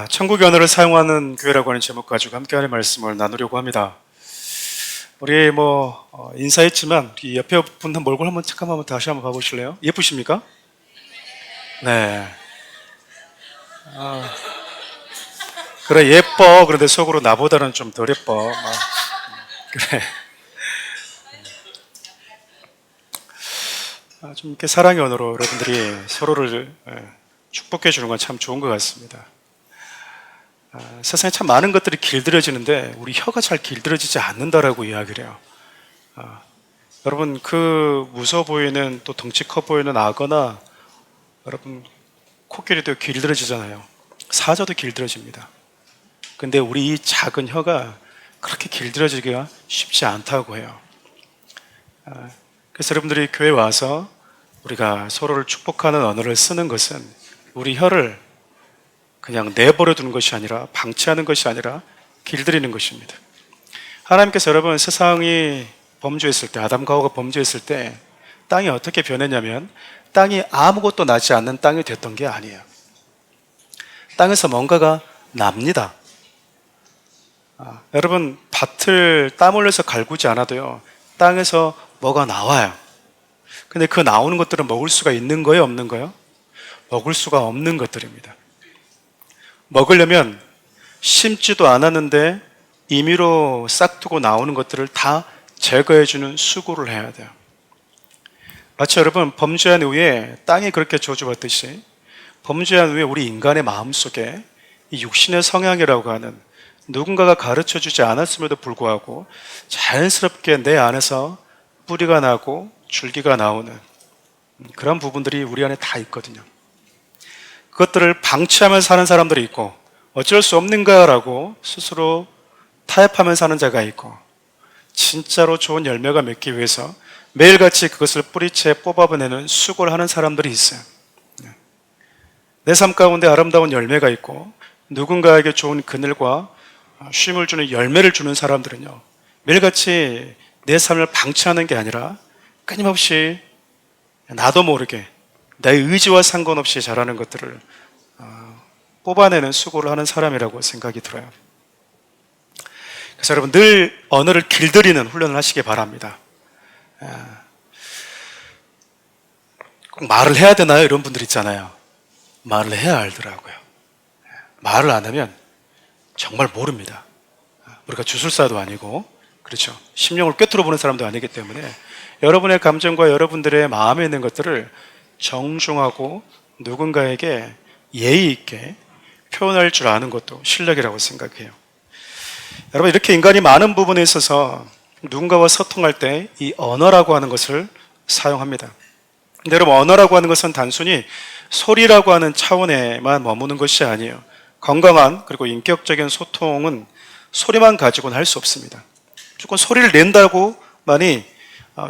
천국의 언어를 사용하는 교회라고 하는 제목 가지고 함께하는 말씀을 나누려고 합니다. 우리 인사했지만 이 옆에 분 얼굴 잠깐만 다시 한번 봐보실래요? 예쁘십니까? 네. 그래 예뻐. 그런데 속으로 나보다는 좀 덜 예뻐. 그래. 좀 이렇게 사랑의 언어로 여러분들이 서로를 축복해 주는 건 참 좋은 것 같습니다. 세상에 참 많은 것들이 길들여지는데 우리 혀가 잘 길들여지지 않는다라고 이야기를 해요. 여러분 그 무서워 보이는 또 덩치 커 보이는 악어나 여러분 코끼리도 길들여지잖아요. 사자도 길들여집니다. 근데 우리 이 작은 혀가 그렇게 길들여지기가 쉽지 않다고 해요. 그래서 여러분들이 교회 와서 우리가 서로를 축복하는 언어를 쓰는 것은 우리 혀를 그냥 내버려 두는 것이 아니라 방치하는 것이 아니라 길들이는 것입니다. 하나님께서 여러분 세상이 범죄했을 때 아담과 하와가 범죄했을 때 땅이 어떻게 변했냐면 땅이 아무것도 나지 않는 땅이 됐던 게 아니에요. 땅에서 뭔가가 납니다. 여러분 밭을 땀 흘려서 갈구지 않아도요 땅에서 뭐가 나와요. 근데 그 나오는 것들은 먹을 수가 있는 거예요, 없는 거예요? 먹을 수가 없는 것들입니다. 먹으려면 심지도 않았는데 임의로 싹두고 나오는 것들을 다 제거해주는 수고를 해야 돼요. 마치 여러분 범죄한 후에 땅이 그렇게 저주받듯이 범죄한 후에 우리 인간의 마음속에 이 육신의 성향이라고 하는 누군가가 가르쳐주지 않았음에도 불구하고 자연스럽게 내 안에서 뿌리가 나고 줄기가 나오는 그런 부분들이 우리 안에 다 있거든요. 그것들을 방치하면서 사는 사람들이 있고 어쩔 수 없는가라고 스스로 타협하면서 사는 자가 있고 진짜로 좋은 열매가 맺기 위해서 매일같이 그것을 뿌리채 뽑아내는 수고를 하는 사람들이 있어요. 내 삶 가운데 아름다운 열매가 있고 누군가에게 좋은 그늘과 쉼을 주는 열매를 주는 사람들은요 매일같이 내 삶을 방치하는 게 아니라 끊임없이 나도 모르게 나의 의지와 상관없이 자라는 것들을 뽑아내는 수고를 하는 사람이라고 생각이 들어요. 그래서 여러분 늘 언어를 길들이는 훈련을 하시기 바랍니다. 꼭 말을 해야 되나요? 이런 분들 있잖아요. 말을 해야 알더라고요. 말을 안 하면 정말 모릅니다. 우리가 주술사도 아니고 그렇죠. 심령을 꿰뚫어 보는 사람도 아니기 때문에 여러분의 감정과 여러분들의 마음에 있는 것들을 정중하고 누군가에게 예의 있게 표현할 줄 아는 것도 실력이라고 생각해요. 여러분 이렇게 인간이 많은 부분에 있어서 누군가와 소통할 때 이 언어라고 하는 것을 사용합니다. 근데 여러분 언어라고 하는 것은 단순히 소리라고 하는 차원에만 머무는 것이 아니에요. 건강한 그리고 인격적인 소통은 소리만 가지고는 할 수 없습니다. 무조건 소리를 낸다고만이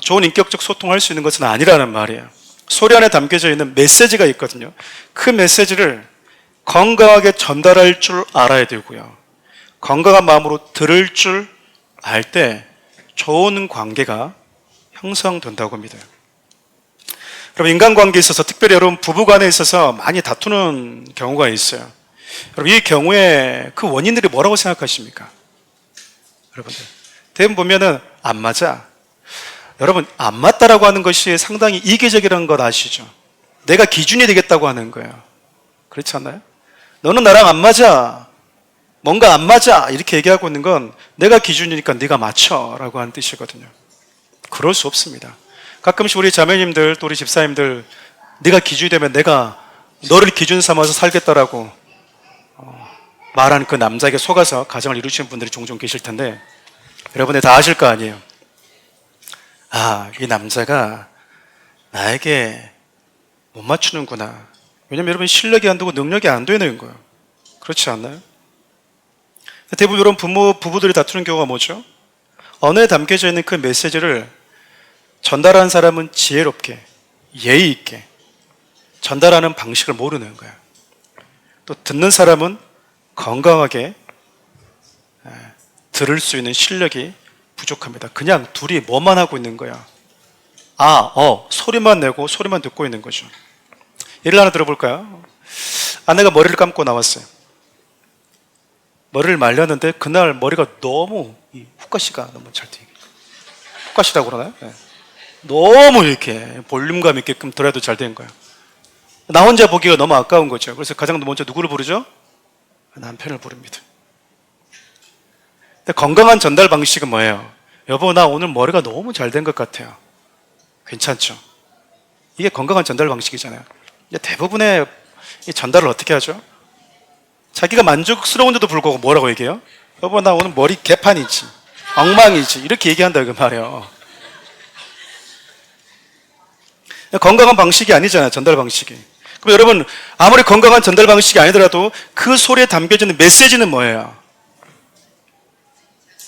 좋은 인격적 소통을 할 수 있는 것은 아니라는 말이에요. 소리 안에 담겨져 있는 메시지가 있거든요. 그 메시지를 건강하게 전달할 줄 알아야 되고요. 건강한 마음으로 들을 줄 알 때 좋은 관계가 형성된다고 합니다. 여러분 인간관계에 있어서 특별히 여러분 부부간에 있어서 많이 다투는 경우가 있어요. 여러분 이 경우에 그 원인들이 뭐라고 생각하십니까? 여러분들 대부분 보면은 안 맞아. 여러분 안 맞다라고 하는 것이 상당히 이기적이라는 것 아시죠? 내가 기준이 되겠다고 하는 거예요. 그렇지 않나요? 너는 나랑 안 맞아. 뭔가 안 맞아. 이렇게 얘기하고 있는 건 내가 기준이니까 네가 맞춰 라고 하는 뜻이거든요. 그럴 수 없습니다. 가끔씩 우리 자매님들 또 우리 집사님들 네가 기준이 되면 내가 너를 기준 삼아서 살겠다라고 말하는 그 남자에게 속아서 가정을 이루시는 분들이 종종 계실 텐데 여러분들 다 아실 거 아니에요. 이 남자가 나에게 못 맞추는구나. 왜냐면 여러분 실력이 안 되고 능력이 안 되는 거예요. 그렇지 않나요? 대부분 이런 부부들이 다투는 경우가 뭐죠? 언어에 담겨져 있는 그 메시지를 전달하는 사람은 지혜롭게 예의 있게 전달하는 방식을 모르는 거예요. 또 듣는 사람은 건강하게 들을 수 있는 실력이 부족합니다. 그냥 둘이 뭐만 하고 있는 거야. 소리만 내고 소리만 듣고 있는 거죠. 예를 하나 들어볼까요? 아내가 머리를 감고 나왔어요. 머리를 말렸는데 그날 머리가 너무 이 후가시가 너무 잘 돼. 후가시라고 그러나요? 네. 너무 이렇게 볼륨감 있게끔 들어도 잘 된 거예요. 나 혼자 보기가 너무 아까운 거죠. 그래서 가장 먼저 누구를 부르죠? 남편을 부릅니다. 근데 건강한 전달 방식은 뭐예요? 여보, 나 오늘 머리가 너무 잘 된 것 같아요. 괜찮죠? 이게 건강한 전달 방식이잖아요. 대부분의 이 전달을 어떻게 하죠? 자기가 만족스러운데도 불구하고 뭐라고 얘기해요? 여보, 나 오늘 머리 개판이지, 엉망이지, 이렇게 얘기한다 그 말이에요. 건강한 방식이 아니잖아요, 전달 방식이. 그럼 여러분, 아무리 건강한 전달 방식이 아니더라도 그 소리에 담겨지는 메시지는 뭐예요?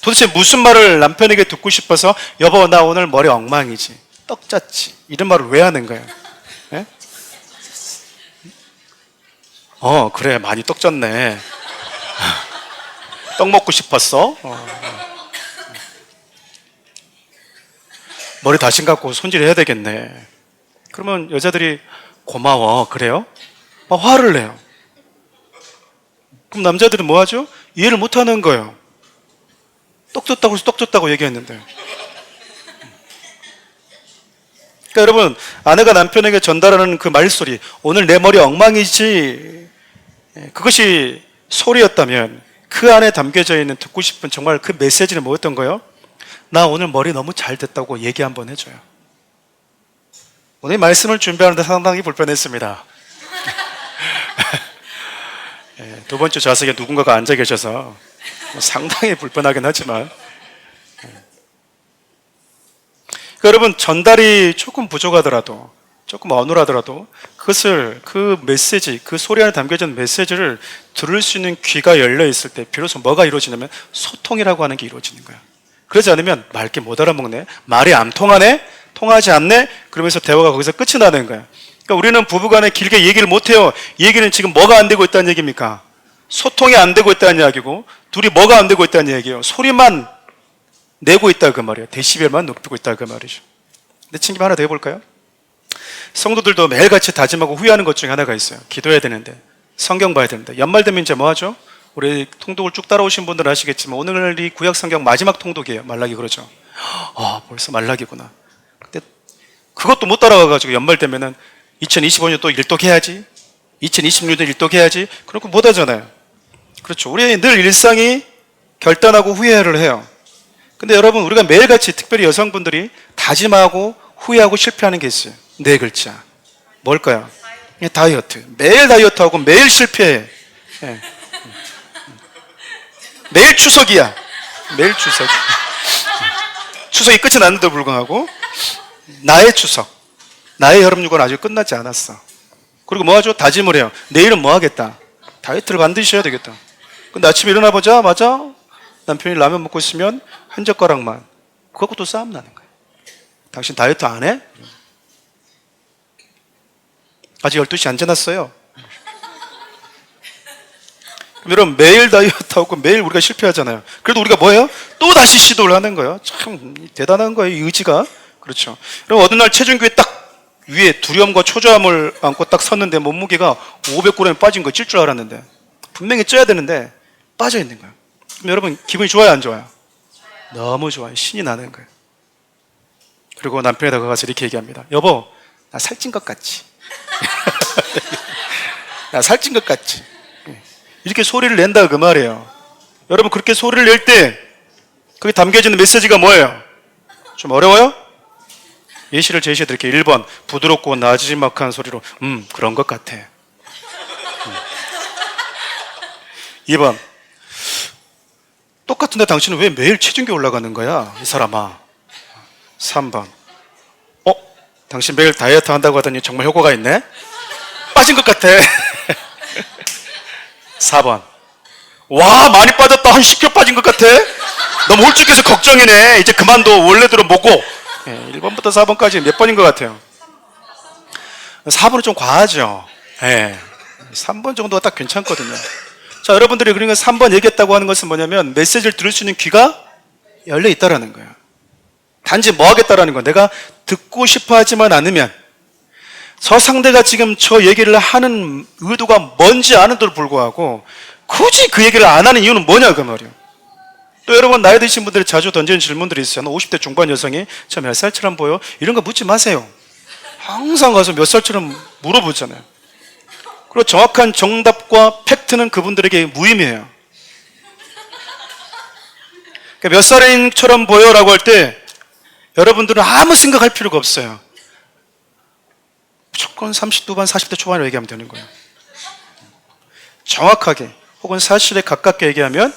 도대체 무슨 말을 남편에게 듣고 싶어서 여보, 나 오늘 머리 엉망이지, 떡 짰지, 이런 말을 왜 하는 거예요? 네? 그래, 많이 떡 졌네. 떡 먹고 싶었어? 머리 다신 갖고 손질해야 되겠네. 그러면 여자들이 고마워, 그래요? 화를 내요. 그럼 남자들은 뭐 하죠? 이해를 못 하는 거예요. 떡 줬다고 해서 떡 줬다고 얘기했는데. 그러니까 여러분, 아내가 남편에게 전달하는 그 말소리, 오늘 내 머리 엉망이지, 그것이 소리였다면 그 안에 담겨져 있는 듣고 싶은 정말 그 메시지는 뭐였던 거예요? 나 오늘 머리 너무 잘 됐다고 얘기 한번 해줘요. 오늘 말씀을 준비하는데 상당히 불편했습니다. 두 번째 좌석에 누군가가 앉아 계셔서 상당히 불편하긴 하지만, 그러니까 여러분, 전달이 조금 부족하더라도, 조금 어눌하더라도 그것을, 그 메시지, 그 소리 안에 담겨진 메시지를 들을 수 있는 귀가 열려 있을 때 비로소 뭐가 이루어지냐면 소통이라고 하는 게 이루어지는 거야. 그러지 않으면 맑게 못 알아먹네, 말이 안 통하네, 통하지 않네, 그러면서 대화가 거기서 끝이 나는 거야. 그러니까 우리는 부부간에 길게 얘기를 못해요. 얘기는 지금 뭐가 안 되고 있다는 얘기입니까? 소통이 안 되고 있다는 이야기고, 둘이 뭐가 안 되고 있다는 얘기예요. 소리만 내고 있다 그 말이에요. 데시벨만 높이고 있다 그 말이죠. 근데 친구 하나 더 해볼까요? 성도들도 매일같이 다짐하고 후회하는 것 중에 하나가 있어요. 기도해야 되는데, 성경 봐야 되는데, 연말 되면 이제 뭐 하죠? 우리 통독을 쭉 따라오신 분들은 아시겠지만 오늘이 구약 성경 마지막 통독이에요. 말라기 그러죠. 벌써 말라기구나. 근데 그것도 못 따라가가지고 연말 되면은 2025년 또 일독해야지, 2026년 일독해야지, 그렇고 못 하잖아요. 그렇죠. 우리의 늘 일상이 결단하고 후회를 해요. 근데 여러분, 우리가 매일같이, 특별히 여성분들이 다짐하고 후회하고 실패하는 게 있어요. 네 글자. 뭘까요? 다이어트. 매일 다이어트하고 매일 실패해. 네. 매일 추석이야. 매일 추석. 추석이 끝이 났는데도 불구하고 나의 추석, 나의 여름휴가는 아직 끝나지 않았어. 그리고 뭐 하죠? 다짐을 해요. 내일은 뭐 하겠다? 다이어트를 반드시 해야 되겠다. 근데 아침에 일어나보자 남편이 라면 먹고 있으면 한 젓가락만, 그것도 또 싸움 나는 거예요. 당신 다이어트 안 해? 아직 12시 안 지났어요. 여러분, 매일 다이어트하고 매일 우리가 실패하잖아요. 그래도 우리가 뭐예요? 또 다시 시도를 하는 거예요. 참 대단한 거예요, 이 의지가. 그렇죠. 그럼 어느 날 체중계에 딱 위에 두려움과 초조함을 안고 딱 섰는데 몸무게가 500g 빠진 거 찔 줄 알았는데, 분명히 쪄야 되는데 빠져 있는 거예요. 그럼 여러분, 기분이 좋아요, 안 좋아요? 너무 좋아요. 신이 나는 거예요. 그리고 남편이 다가가서 이렇게 얘기합니다. 여보, 나 살찐 것 같지? 나 살찐 것 같지? 이렇게 소리를 낸다 그 말이에요. 여러분, 그렇게 소리를 낼 때 거기 담겨지는 메시지가 뭐예요? 좀 어려워요? 예시를 제시해 드릴게요. 1번, 부드럽고 나지막한 소리로 그런 것 같아. 2번, 똑같은데 당신은 왜 매일 체중계 올라가는 거야, 이 사람아? 3번, 당신 매일 다이어트 한다고 하더니 정말 효과가 있네? 빠진 것 같아. 4번, 와, 많이 빠졌다. 한 10kg 빠진 것 같아. 너무 울쭉해서 걱정이네. 이제 그만둬. 원래대로 먹고. 1번부터 4번까지 몇 번인 것 같아요? 4번은 좀 과하죠. 3번 정도가 딱 괜찮거든요. 자, 여러분들이 그러니까 3번 얘기했다고 하는 것은 뭐냐면 메시지를 들을 수 있는 귀가 열려 있다라는 거예요. 단지 뭐 하겠다라는 거예요. 내가 듣고 싶어 하지만 않으면, 저 상대가 지금 저 얘기를 하는 의도가 뭔지 아는데도 불구하고 굳이 그 얘기를 안 하는 이유는 뭐냐 그 말이에요. 또 여러분 나이 드신 분들이 자주 던지는 질문들이 있어요. 50대 중반 여성이 저 몇 살처럼 보여? 이런 거 묻지 마세요. 항상 가서 몇 살처럼 물어보잖아요. 그리고 정확한 정답과 팩트는 그분들에게 무의미해요. 그러니까 몇 살인처럼 보여라고 할 때 여러분들은 아무 생각할 필요가 없어요. 무조건 30대 후반, 40대 초반으로 얘기하면 되는 거예요. 정확하게 혹은 사실에 가깝게 얘기하면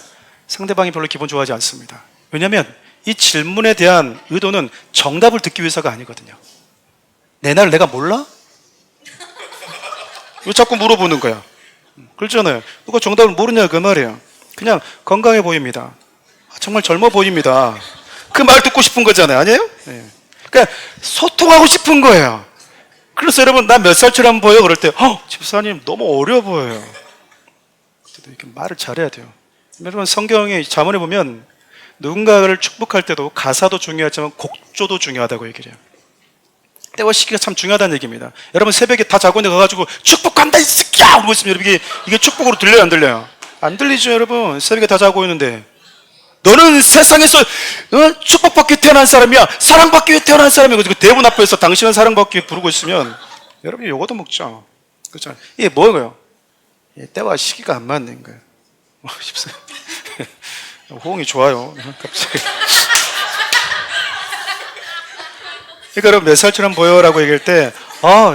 상대방이 별로 기분 좋아하지 않습니다. 왜냐하면 이 질문에 대한 의도는 정답을 듣기 위해서가 아니거든요. 내 나이를 내가 몰라? 왜 자꾸 물어보는 거야? 그렇잖아요. 누가 정답을 모르냐 그 말이에요. 그냥 건강해 보입니다. 정말 젊어 보입니다. 그 말 듣고 싶은 거잖아요. 아니에요? 네. 그러니까 소통하고 싶은 거예요. 그래서 여러분 나 몇 살처럼 보여? 그럴 때 집사님 너무 어려 보여요. 그때도 이렇게 말을 잘해야 돼요. 여러분 성경의 자문에 보면 누군가를 축복할 때도 가사도 중요하지만 곡조도 중요하다고 얘기를 해요. 때와 시기가 참 중요하다는 얘기입니다. 여러분 새벽에 다 자고 있는데 가가지고 축복한다 이 새끼야! 그러고 있으면 여러분 이게 축복으로 들려요 안 들려요? 안 들리죠 여러분. 새벽에 다 자고 있는데 너는 세상에서 축복받기 위해 태어난 사람이야. 사랑받기 위해 태어난 사람이야. 그 대문 앞에서 당신은 사랑받기 위해 부르고 있으면 여러분이 요거도 먹죠. 그렇죠? 이게 뭐예요? 때와 시기가 안 맞는 거예요. 집사님 호응이 좋아요. 갑자기. 그러니까 여러분 몇 살처럼 보여라고 얘기할 때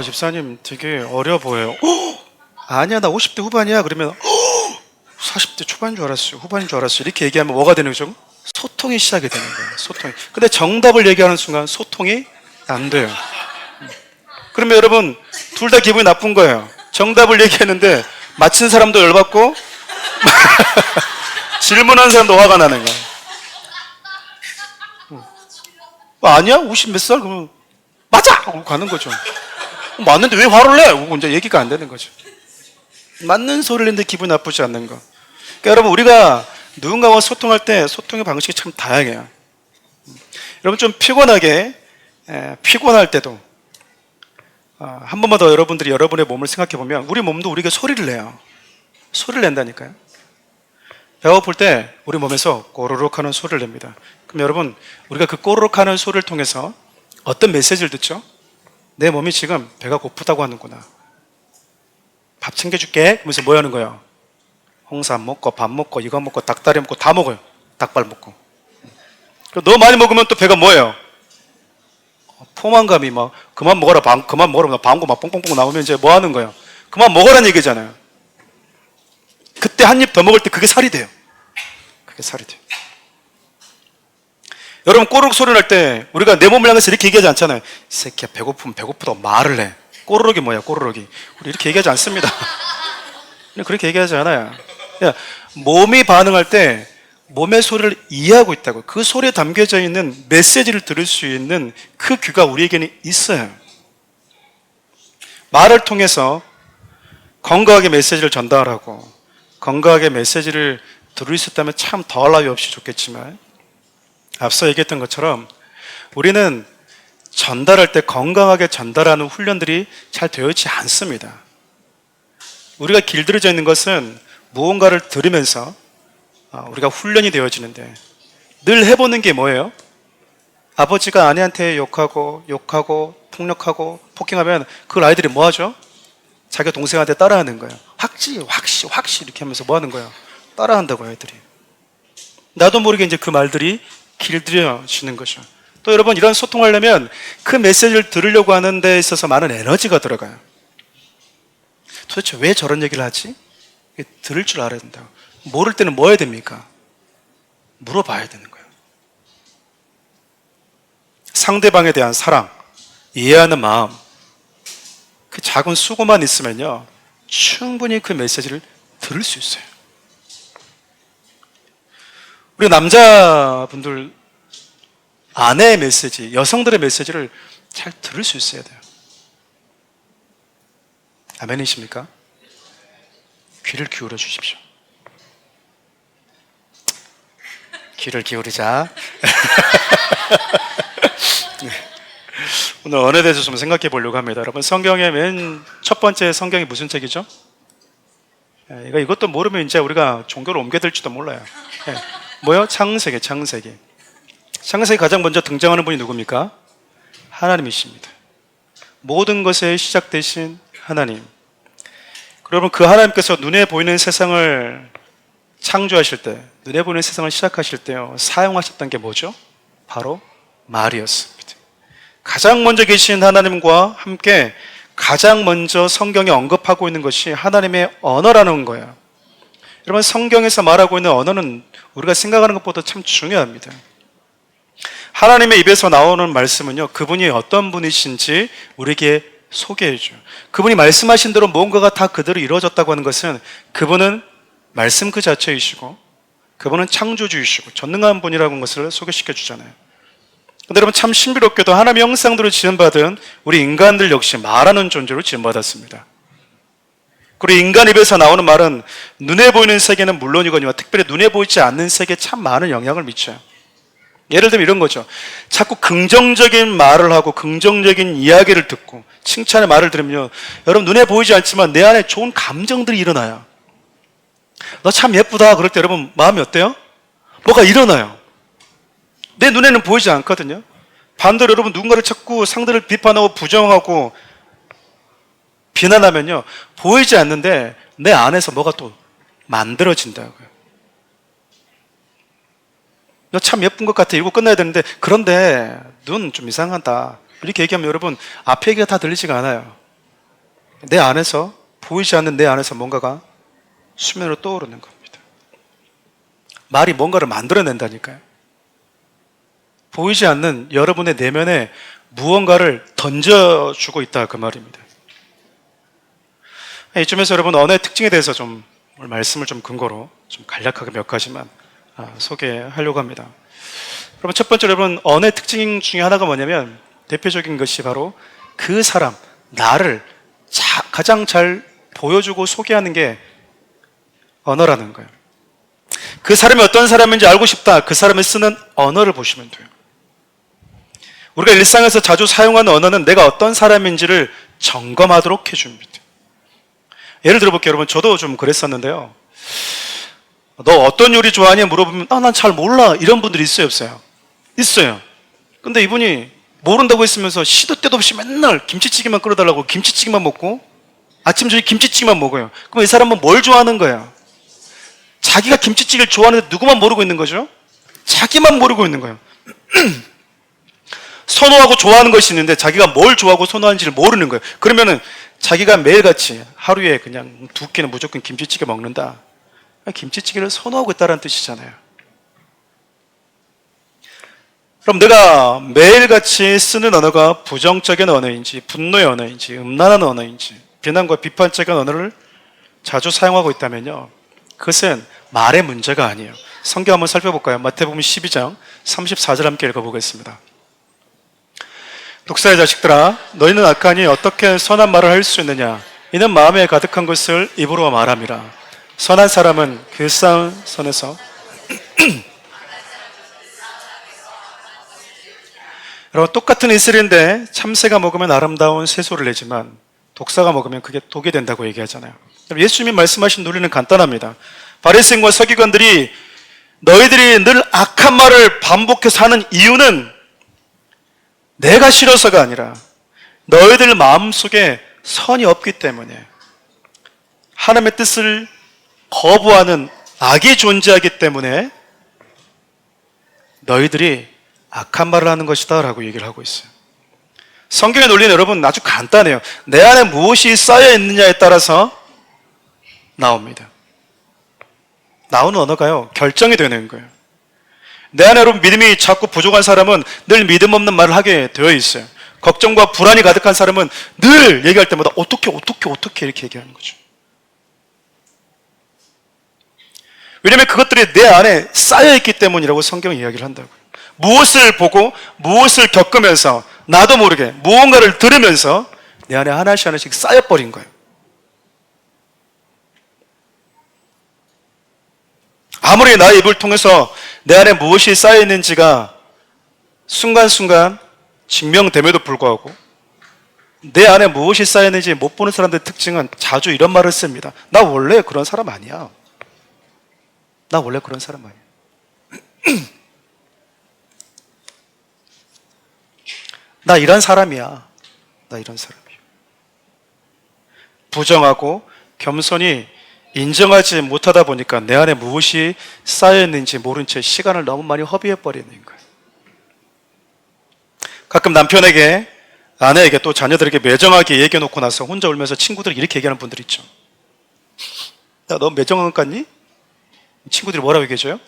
집사님 되게 어려 보여요. 아니야 나 50대 후반이야. 그러면 40대 초반인 줄 알았어요. 후반인 줄 알았어요. 이렇게 얘기하면 뭐가 되는 거죠? 소통이 시작이 되는 거예요. 소통이. 근데 정답을 얘기하는 순간 소통이 안 돼요. 그러면 여러분 둘 다 기분이 나쁜 거예요. 정답을 얘기했는데 맞힌 사람도 열받고 질문한 사람도 화가 나는 거예요. 아니야? 50 몇 살? 그러면 맞아! 하고 가는 거죠. 맞는데 왜 화를 내? 하고 이제 얘기가 안 되는 거죠. 맞는 소리를 했는데 기분이 나쁘지 않는 거. 그러니까 여러분 우리가 누군가와 소통할 때 소통의 방식이 참 다양해요. 여러분 좀 피곤할 때도 한 번만 더 여러분들이 여러분의 몸을 생각해 보면 우리 몸도 우리가 소리를 내요. 소리를 낸다니까요. 배고플 때 우리 몸에서 꼬르륵 하는 소리를 냅니다. 그럼 여러분 우리가 그 꼬르륵 하는 소리를 통해서 어떤 메시지를 듣죠? 내 몸이 지금 배가 고프다고 하는구나. 밥 챙겨줄게. 그러면서 뭐 하는 거예요? 홍삼 먹고 밥 먹고 이거 먹고 닭다리 먹고 다 먹어요. 닭발 먹고. 너무 많이 먹으면 또 배가 뭐예요? 포만감이 막 그만 먹어라 그만 먹어라 방구 막 뽕뽕뽕 나오면 이제 뭐 하는 거예요? 그만 먹으라는 얘기잖아요. 그때 한 입 더 먹을 때 그게 살이 돼요. 그게 살이 돼요. 여러분 꼬르륵 소리 날 때 우리가 내 몸을 향해서 이렇게 얘기하지 않잖아요. 이 새끼야 배고프면 배고프다고 말을 해. 꼬르륵이 뭐야 꼬르륵이. 우리 이렇게 얘기하지 않습니다. 그렇게 얘기하지 않아요. 몸이 반응할 때 몸의 소리를 이해하고 있다고. 그 소리에 담겨져 있는 메시지를 들을 수 있는 그 귀가 우리에게는 있어요. 말을 통해서 건강하게 메시지를 전달하고 건강하게 메시지를 들을 수 있다면 참 더할 나위 없이 좋겠지만 앞서 얘기했던 것처럼 우리는 전달할 때 건강하게 전달하는 훈련들이 잘 되어 있지 않습니다. 우리가 길들여져 있는 것은 무언가를 들으면서 우리가 훈련이 되어지는데 늘 해보는 게 뭐예요? 아버지가 아내한테 욕하고 폭력하고 폭행하면 그 아이들이 뭐 하죠? 자기 동생한테 따라하는 거예요. 확시 이렇게 하면서 뭐 하는 거예요? 따라한다고 아이들이. 나도 모르게 이제 그 말들이 길들여지는 거죠. 또 여러분 이런 소통하려면 그 메시지를 들으려고 하는 데 있어서 많은 에너지가 들어가요. 도대체 왜 저런 얘기를 하지? 들을 줄 알아야 된다고. 모를 때는 뭐 해야 됩니까? 물어봐야 되는 거예요. 상대방에 대한 사랑, 이해하는 마음, 그 작은 수고만 있으면요 충분히 그 메시지를 들을 수 있어요. 우리 남자분들 아내의 메시지, 여성들의 메시지를 잘 들을 수 있어야 돼요. 아멘이십니까? 귀를 기울여 주십시오. 귀를 기울이자. 오늘 언어에 대해서 좀 생각해 보려고 합니다. 여러분 성경의 맨 첫 번째 성경이 무슨 책이죠? 이것도 모르면 이제 우리가 종교를 옮겨들지도 몰라요. 뭐요? 창세기. 창세기 가장 먼저 등장하는 분이 누굽니까? 하나님이십니다. 모든 것의 시작 되신 하나님. 여러분, 그 하나님께서 눈에 보이는 세상을 창조하실 때, 눈에 보이는 세상을 시작하실 때요, 사용하셨던 게 뭐죠? 바로 말이었습니다. 가장 먼저 계신 하나님과 함께 가장 먼저 성경에 언급하고 있는 것이 하나님의 언어라는 거예요. 여러분, 성경에서 말하고 있는 언어는 우리가 생각하는 것보다 참 중요합니다. 하나님의 입에서 나오는 말씀은요, 그분이 어떤 분이신지 우리에게 소개해줘요. 그분이 말씀하신 대로 뭔가가 다 그대로 이루어졌다고 하는 것은 그분은 말씀 그 자체이시고 그분은 창조주이시고 전능한 분이라고 하는 것을 소개시켜 주잖아요. 근데 여러분, 참 신비롭게도 하나님의 형상대로 지음받은 우리 인간들 역시 말하는 존재로 지음받았습니다. 그리고 인간 입에서 나오는 말은 눈에 보이는 세계는 물론이거니와 특별히 눈에 보이지 않는 세계에 참 많은 영향을 미쳐요. 예를 들면 이런 거죠. 자꾸 긍정적인 말을 하고 긍정적인 이야기를 듣고 칭찬의 말을 들으면요, 여러분, 눈에 보이지 않지만 내 안에 좋은 감정들이 일어나요. 너 참 예쁘다 그럴 때 여러분 마음이 어때요? 뭐가 일어나요. 내 눈에는 보이지 않거든요. 반대로 여러분, 누군가를 자꾸 상대를 비판하고 부정하고 비난하면요, 보이지 않는데 내 안에서 뭐가 또 만들어진다고요. 너 참 예쁜 것 같아, 이러고 끝나야 되는데 그런데 눈 좀 이상하다 이렇게 얘기하면 여러분, 앞에 얘기가 다 들리지가 않아요. 내 안에서, 보이지 않는 내 안에서 뭔가가 수면으로 떠오르는 겁니다. 말이 뭔가를 만들어낸다니까요. 보이지 않는 여러분의 내면에 무언가를 던져주고 있다, 그 말입니다. 이쯤에서 여러분, 언어의 특징에 대해서 좀 말씀을 좀 근거로 좀 간략하게 몇 가지만 소개하려고 합니다. 여러분, 첫 번째로 여러분, 언어의 특징 중에 하나가 뭐냐면 대표적인 것이 바로 그 사람, 나를 가장 잘 보여주고 소개하는 게 언어라는 거예요. 그 사람이 어떤 사람인지 알고 싶다, 그 사람이 쓰는 언어를 보시면 돼요. 우리가 일상에서 자주 사용하는 언어는 내가 어떤 사람인지를 점검하도록 해줍니다. 예를 들어볼게요. 여러분, 저도 좀 그랬었는데요. 너 어떤 요리 좋아하니? 물어보면 난 잘 몰라, 이런 분들이 있어요, 없어요? 있어요. 근데 이분이 모른다고 했으면서 시도 때도 없이 맨날 김치찌개만 끓여달라고 김치찌개만 먹고 아침 저녁 김치찌개만 먹어요. 그럼 이 사람은 뭘 좋아하는 거예요? 자기가 김치찌개를 좋아하는데 누구만 모르고 있는 거죠? 자기만 모르고 있는 거예요. 선호하고 좋아하는 것이 있는데 자기가 뭘 좋아하고 선호하는지를 모르는 거예요. 그러면은 자기가 매일같이 하루에 그냥 2끼는 무조건 김치찌개 먹는다, 김치찌개를 선호하고 있다는 뜻이잖아요. 그럼 내가 매일같이 쓰는 언어가 부정적인 언어인지 분노의 언어인지 음란한 언어인지 비난과 비판적인 언어를 자주 사용하고 있다면요, 그것은 말의 문제가 아니에요. 성경 한번 살펴볼까요? 마태복음 12장 34절 함께 읽어보겠습니다. 독사의 자식들아, 너희는 악하니 어떻게 선한 말을 할 수 있느냐? 이는 마음에 가득한 것을 입으로 말함이라. 선한 사람은 그 쌓은 선에서 여러분, 똑같은 이슬인데 참새가 먹으면 아름다운 새소를 내지만 독사가 먹으면 그게 독이 된다고 얘기하잖아요. 예수님이 말씀하신 논리는 간단합니다. 바리새인과 서기관들이 너희들이 늘 악한 말을 반복해서 하는 이유는 내가 싫어서가 아니라 너희들 마음속에 선이 없기 때문에, 하나님의 뜻을 거부하는 악이 존재하기 때문에 너희들이 악한 말을 하는 것이다 라고 얘기를 하고 있어요. 성경의 논리는 여러분 아주 간단해요. 내 안에 무엇이 쌓여 있느냐에 따라서 나옵니다. 나오는 언어가요, 결정이 되는 거예요. 내 안에 여러분 믿음이 자꾸 부족한 사람은 늘 믿음 없는 말을 하게 되어 있어요. 걱정과 불안이 가득한 사람은 늘 얘기할 때마다 어떻게 이렇게 얘기하는 거죠. 왜냐하면 그것들이 내 안에 쌓여있기 때문이라고 성경이 이야기를 한다고요. 무엇을 보고 무엇을 겪으면서 나도 모르게 무언가를 들으면서 내 안에 하나씩 쌓여버린 거예요. 아무리 나의 입을 통해서 내 안에 무엇이 쌓여있는지가 순간순간 증명됨에도 불구하고 내 안에 무엇이 쌓였는지 못 보는 사람들의 특징은 자주 이런 말을 씁니다. 나 원래 그런 사람 아니야. 나 원래 그런 사람 아니야. 나 이런 사람이야. 나 이런 사람이야. 부정하고 겸손히 인정하지 못하다 보니까 내 안에 무엇이 쌓여있는지 모른 채 시간을 너무 많이 허비해버리는 거예요. 가끔 남편에게, 아내에게, 또 자녀들에게 매정하게 얘기해놓고 나서 혼자 울면서 친구들이 이렇게 얘기하는 분들 있죠. 야, 너 매정한 것 같니? 친구들이 뭐라고 얘기해줘요?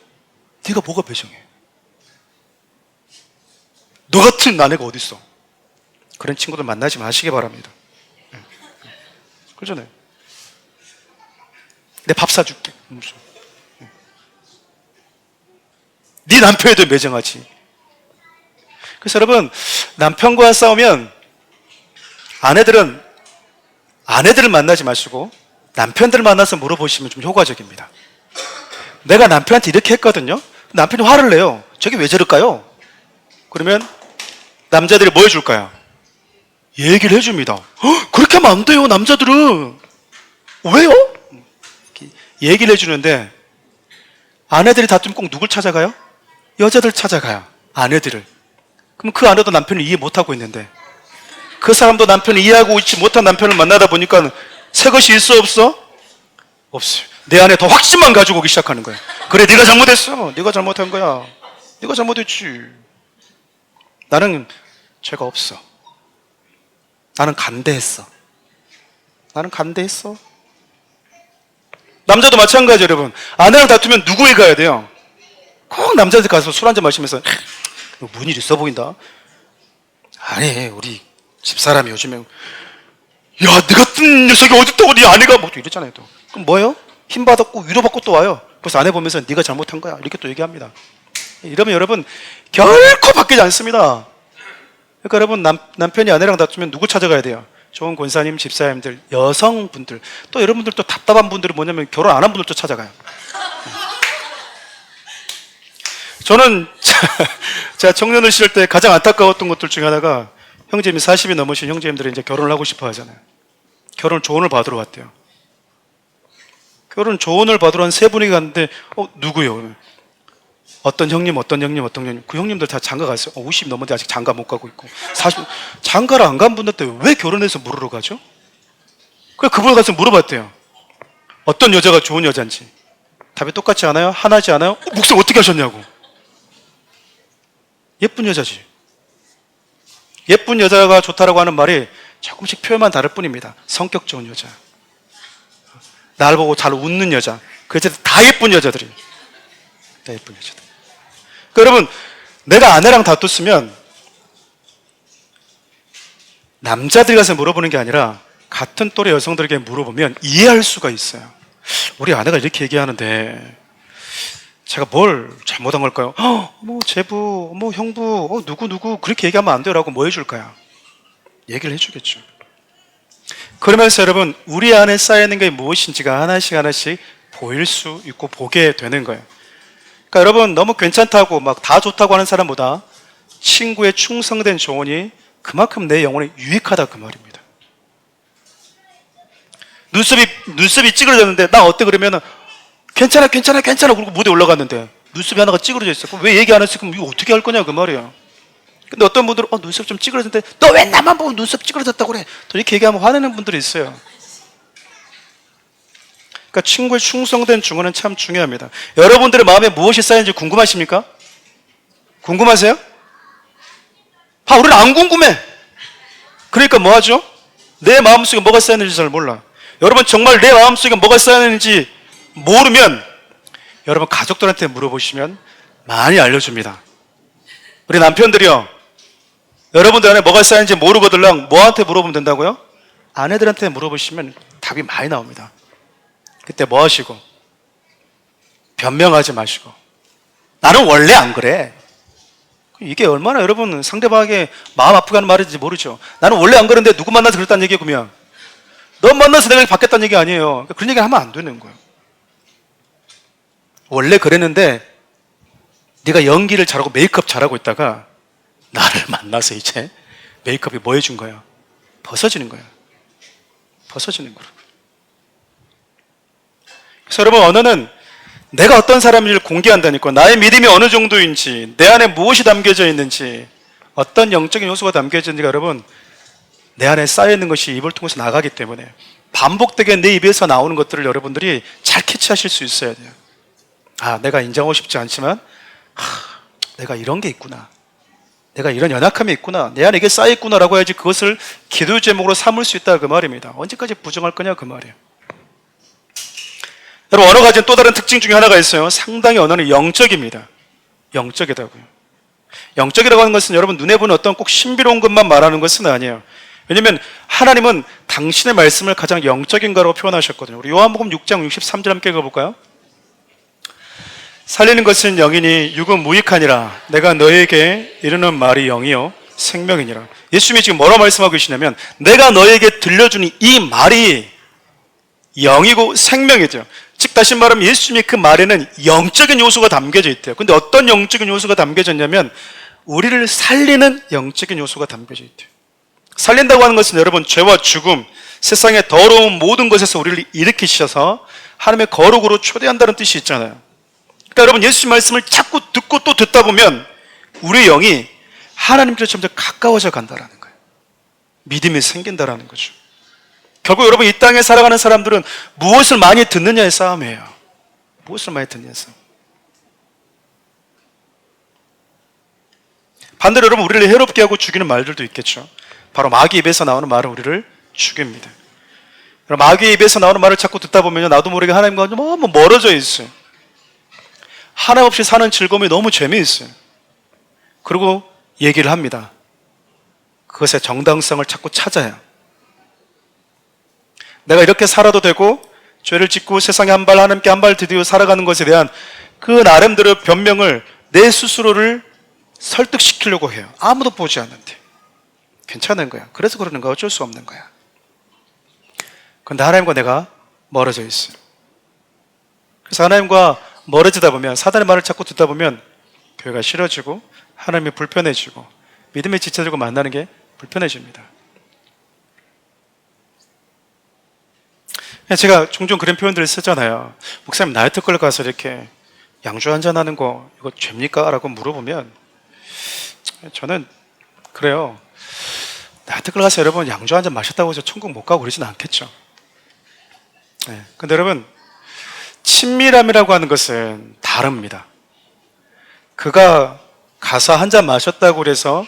네가 뭐가 매정해? 너 같은 아내가 어딨어? 그런 친구들 만나지 마시기 바랍니다. 그러잖아요. 내 밥 사줄게. 네 남편에도 매정하지. 그래서 여러분, 남편과 싸우면 아내들을 만나지 마시고 남편들을 만나서 물어보시면 좀 효과적입니다. 내가 남편한테 이렇게 했거든요. 남편이 화를 내요. 저게 왜 저럴까요? 그러면 남자들이 뭐 해줄까요? 얘기를 해줍니다. 그렇게 하면 안 돼요, 남자들은. 왜요? 얘기를 해주는데 아내들이 다투면 꼭 누굴 찾아가요? 여자들 찾아가요. 아내들을. 그럼 그 아내도 남편을 이해 못하고 있는데 그 사람도 남편을 이해하고 있지 못한 남편을 만나다 보니까 새 것이 있어 없어? 없어요. 내 안에 더 확신만 가지고 오기 시작하는 거야. 그래, 네가 잘못했어. 네가 잘못한 거야. 네가 잘못했지. 나는 죄가 없어. 나는 간대했어. 나는 간대했어. 남자도 마찬가지예요, 여러분. 아내랑 다투면 누구에 가야 돼요? 꼭 남자들 가서 술 한잔 마시면서 뭔 일 있어 보인다. 아니, 우리 집사람이 요즘에 야, 네 같은 녀석이 어딨다고 네 아내가 뭐 이랬잖아요. 또. 그럼 뭐예요? 힘받았고 위로받고 또 와요. 그래서 아내 보면서 네가 잘못한 거야 이렇게 또 얘기합니다. 이러면 여러분 결코 바뀌지 않습니다. 그러니까 여러분, 남편이 아내랑 다투면 누구 찾아가야 돼요? 좋은 권사님, 집사님들, 여성분들. 또 여러분들 또 답답한 분들은 뭐냐면 결혼 안 한 분들도 찾아가요. 저는 제가 청년을 시절 때 가장 안타까웠던 것들 중에 하나가, 형제님이 40이 넘으신 형제님들이 이제 결혼을 하고 싶어 하잖아요. 결혼 조언을 받으러 왔대요. 결혼 조언을 받으러 한 세 분이 갔는데 누구요? 어떤 형님. 그 형님들 다 장가 갔어요. 50 넘었는데 아직 장가 못 가고 있고, 40 장가를 안 간 분들한테 왜 결혼해서 물으러 가죠? 그래서 그분 가서 물어봤대요. 어떤 여자가 좋은 여잔지. 답이 똑같지 않아요? 하나지 않아요? 목사님 어떻게 하셨냐고. 예쁜 여자지. 예쁜 여자가 좋다라고 하는 말이 조금씩 표현만 다를 뿐입니다. 성격 좋은 여자, 날 보고 잘 웃는 여자, 그 여자들 다 예쁜 여자들이. 다 예쁜 여자들. 그러니까 여러분, 내가 아내랑 다퉜으면 남자들이 가서 물어보는 게 아니라 같은 또래 여성들에게 물어보면 이해할 수가 있어요. 우리 아내가 이렇게 얘기하는데 제가 뭘 잘못한 걸까요? 뭐 제부, 뭐 형부, 누구 그렇게 얘기하면 안 돼요 라고 뭐 해줄까요? 얘기를 해주겠죠. 그러면서 여러분, 우리 안에 쌓여있는 게 무엇인지가 하나씩 보일 수 있고 보게 되는 거예요. 그러니까 여러분, 너무 괜찮다고 막 다 좋다고 하는 사람보다 친구의 충성된 조언이 그만큼 내 영혼에 유익하다 그 말입니다. 눈썹이 찌그러졌는데 나 어때? 그러면은 괜찮아 그러고 무대에 올라갔는데 눈썹이 하나가 찌그러져 있어. 그럼 왜 얘기 안 했어? 그럼 이거 어떻게 할 거냐 그 말이야. 근데 어떤 분들은 눈썹 좀 찌그러졌는데 너 왜 나만 보고 눈썹 찌그러졌다고 그래? 또 이렇게 얘기하면 화내는 분들이 있어요. 그러니까 친구의 충성된 증언은 참 중요합니다. 여러분들의 마음에 무엇이 쌓이는지 궁금하십니까? 궁금하세요? 우리는 안 궁금해. 그러니까 뭐 하죠? 내 마음속에 뭐가 쌓였는지 잘 몰라. 여러분, 정말 내 마음속에 뭐가 쌓였는지 모르면 여러분 가족들한테 물어보시면 많이 알려줍니다. 우리 남편들이요, 여러분들 안에 뭐가 쌓였는지 모르거들랑 뭐한테 물어보면 된다고요? 아내들한테 물어보시면 답이 많이 나옵니다. 그때 뭐 하시고? 변명하지 마시고 나는 원래 안 그래. 이게 얼마나 여러분 상대방에게 마음 아프게 하는 말인지 모르죠. 나는 원래 안 그런데 누구 만나서 그랬다는 얘기예요. 그러면 너 만나서 내가 바뀌었다는 얘기 아니에요. 그런 얘기 하면 안 되는 거예요. 원래 그랬는데 네가 연기를 잘하고 메이크업 잘하고 있다가 나를 만나서 이제 메이크업이 뭐 해준 거야? 벗어지는 거예요. 벗어지는 거라고. 그래서 여러분, 언어는 내가 어떤 사람인지를 공개한다니까. 나의 믿음이 어느 정도인지, 내 안에 무엇이 담겨져 있는지, 어떤 영적인 요소가 담겨져 있는지가 여러분, 내 안에 쌓여있는 것이 입을 통해서 나가기 때문에 반복되게 내 입에서 나오는 것들을 여러분들이 잘 캐치하실 수 있어야 돼요. 아, 내가 인정하고 싶지 않지만 내가 이런 게 있구나, 내가 이런 연약함이 있구나, 내 안에 이게 쌓여있구나라고 해야지 그것을 기도 제목으로 삼을 수 있다, 그 말입니다. 언제까지 부정할 거냐, 그 말이에요. 여러분, 언어가 가진 또 다른 특징 중에 하나가 있어요. 상당히 언어는 영적입니다. 영적이다고요. 영적이라고 하는 것은 여러분, 눈에 보는 어떤 꼭 신비로운 것만 말하는 것은 아니에요. 왜냐하면 하나님은 당신의 말씀을 가장 영적인 거라고 표현하셨거든요. 우리 요한복음 6장 63절 함께 읽어볼까요? 살리는 것은 영이니 육은 무익하니라. 내가 너에게 이르는 말이 영이요 생명이니라. 예수님이 지금 뭐라고 말씀하고 계시냐면, 내가 너에게 들려주는 이 말이 영이고 생명이죠. 즉 다시 말하면 예수님이 그 말에는 영적인 요소가 담겨져 있대요. 근데 어떤 영적인 요소가 담겨져 있냐면 우리를 살리는 영적인 요소가 담겨져 있대요. 살린다고 하는 것은 여러분, 죄와 죽음, 세상의 더러운 모든 것에서 우리를 일으키셔서 하나님의 거룩으로 초대한다는 뜻이 있잖아요. 그러니까 여러분, 예수님 말씀을 자꾸 듣고 또 듣다 보면 우리의 영이 하나님께로 점점 가까워져 간다라는 거예요. 믿음이 생긴다라는 거죠. 결국 여러분, 이 땅에 살아가는 사람들은 무엇을 많이 듣느냐의 싸움이에요. 무엇을 많이 듣느냐의 싸움. 반대로 여러분, 우리를 해롭게 하고 죽이는 말들도 있겠죠. 바로 마귀 입에서 나오는 말은 우리를 죽입니다. 마귀의 입에서 나오는 말을 자꾸 듣다 보면 나도 모르게 하나님과 너무 멀어져 있어요. 하나님 없이 사는 즐거움이 너무 재미있어요. 그리고 얘기를 합니다. 그것의 정당성을 자꾸 찾아요. 내가 이렇게 살아도 되고 죄를 짓고 세상에 한 발 하나님께 한 발 디디어 살아가는 것에 대한 그 나름대로 변명을, 내 스스로를 설득시키려고 해요. 아무도 보지 않는데 괜찮은 거야. 그래서 그러는 거야. 어쩔 수 없는 거야. 그런데 하나님과 내가 멀어져 있어요. 그래서 하나님과 멀어지다 보면, 사단의 말을 자꾸 듣다 보면 교회가 싫어지고 하나님이 불편해지고 믿음에 지쳐들고 만나는 게 불편해집니다. 제가 종종 그런 표현들을 쓰잖아요. 목사님, 나이트클럽 가서 이렇게 양주 한잔 하는 거 이거 죄입니까? 라고 물어보면 저는 그래요. 나이트클럽 가서 여러분 양주 한잔 마셨다고 해서 천국 못 가고 그러진 않겠죠. 근데 여러분, 친밀함이라고 하는 것은 다릅니다. 그가 가서 한 잔 마셨다고 그래서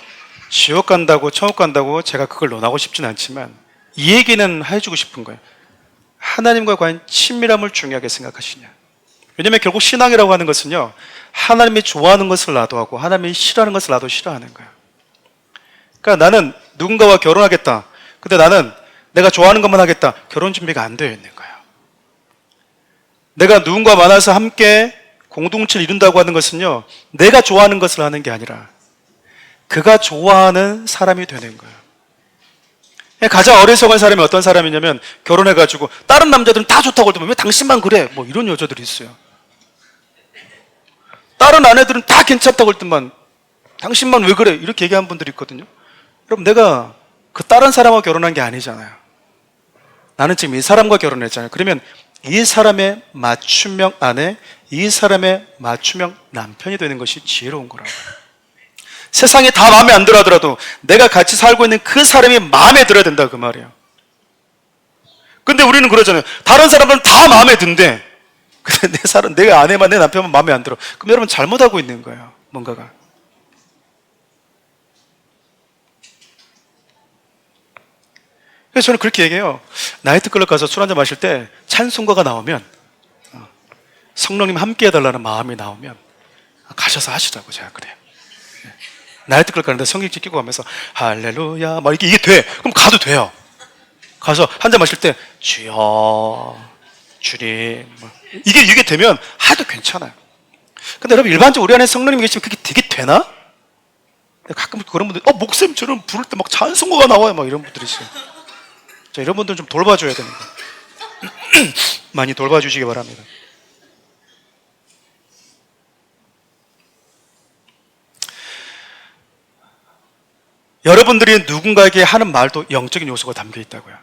지옥 간다고 천국 간다고 제가 그걸 논하고 싶진 않지만 이 얘기는 해주고 싶은 거예요. 하나님과 과연 친밀함을 중요하게 생각하시냐. 왜냐하면 결국 신앙이라고 하는 것은요, 하나님이 좋아하는 것을 나도 하고 하나님이 싫어하는 것을 나도 싫어하는 거예요. 그러니까 나는 누군가와 결혼하겠다. 근데 나는 내가 좋아하는 것만 하겠다. 결혼 준비가 안 되어 있는 거예요. 내가 누군가 만나서 함께 공동체를 이룬다고 하는 것은요, 내가 좋아하는 것을 하는 게 아니라 그가 좋아하는 사람이 되는 거예요. 가장 어리석은 사람이 어떤 사람이냐면, 결혼해가지고 다른 남자들은 다 좋다고 할 때면 왜 당신만 그래? 뭐 이런 여자들이 있어요. 다른 아내들은 다 괜찮다고 할 때만 당신만 왜 그래? 이렇게 얘기하는 분들이 있거든요. 여러분, 내가 그 다른 사람과 결혼한 게 아니잖아요. 나는 지금 이 사람과 결혼했잖아요. 그러면 이 사람의 맞춤형 아내, 이 사람의 맞춤형 남편이 되는 것이 지혜로운 거라고요. 세상이 다 마음에 안 들어 하더라도 내가 같이 살고 있는 그 사람이 마음에 들어야 된다, 그 말이에요. 근데 우리는 그러잖아요. 다른 사람들은 다 마음에 든대. 근데 내 아내만, 내 남편만 마음에 안 들어. 그럼 여러분 잘못하고 있는 거예요, 뭔가가. 그래서 저는 그렇게 얘기해요. 나이트클럽 가서 술 한잔 마실 때 찬송가가 나오면, 성령님 함께 해달라는 마음이 나오면 가셔서 하시라고 제가 그래요. 나이트클럽 가는데 성경책 끼고 가면서 할렐루야 막 이게 돼. 그럼 가도 돼요. 가서 한 잔 마실 때 주여 주님 이게 되면 하도 괜찮아요. 근데 여러분, 일반적으로 우리 안에 성령님이 계시면 그게 되게 되나? 가끔 그런 분들, 목사님처럼 부를 때 막 찬송가가 나와요, 막 이런 분들이 있어요. 자, 이런 분들은 좀 돌봐줘야 되는 거예요. 많이 돌봐주시기 바랍니다. 여러분들이 누군가에게 하는 말도 영적인 요소가 담겨 있다고요.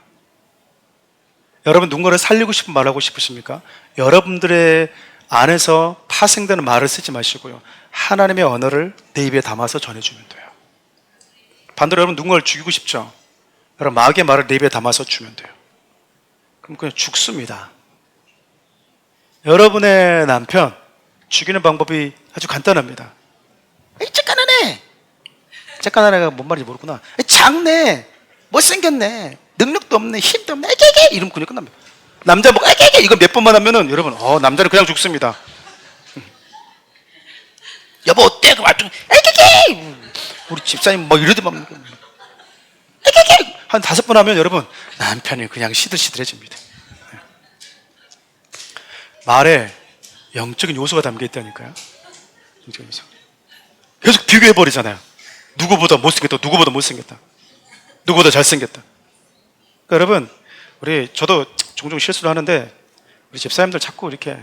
여러분 누군가를 살리고 싶은 말하고 싶으십니까? 여러분들의 안에서 파생되는 말을 쓰지 마시고요. 하나님의 언어를 내 입에 담아서 전해주면 돼요. 반대로 여러분 누군가를 죽이고 싶죠? 여러분 마귀의 말을 내 입에 담아서 주면 돼요. 그럼 그냥 죽습니다. 여러분의 남편 죽이는 방법이 아주 간단합니다. 에이, 쬐깐한 애! 쬐깐한 애가 뭔 말인지 모르구나. 에이, 작네! 못생겼네! 능력도 없네! 힘도 없네! 에게게! 이러면 그냥 끝납니다. 남자 뭐 에게게! 이거 몇 번만 하면은 여러분 남자는 그냥 죽습니다. 여보 어때? 그 말좀 에게게! 우리 집사님 뭐 이러더만 에게게! 한 5번 하면 여러분 남편이 그냥 시들시들해집니다. 말에 영적인 요소가 담겨 있다니까요. 영적인 요소. 계속 비교해버리잖아요. 누구보다 못생겼다, 누구보다 못생겼다, 누구보다 잘생겼다. 그러니까 여러분, 저도 종종 실수를 하는데, 우리 집사님들 자꾸 이렇게,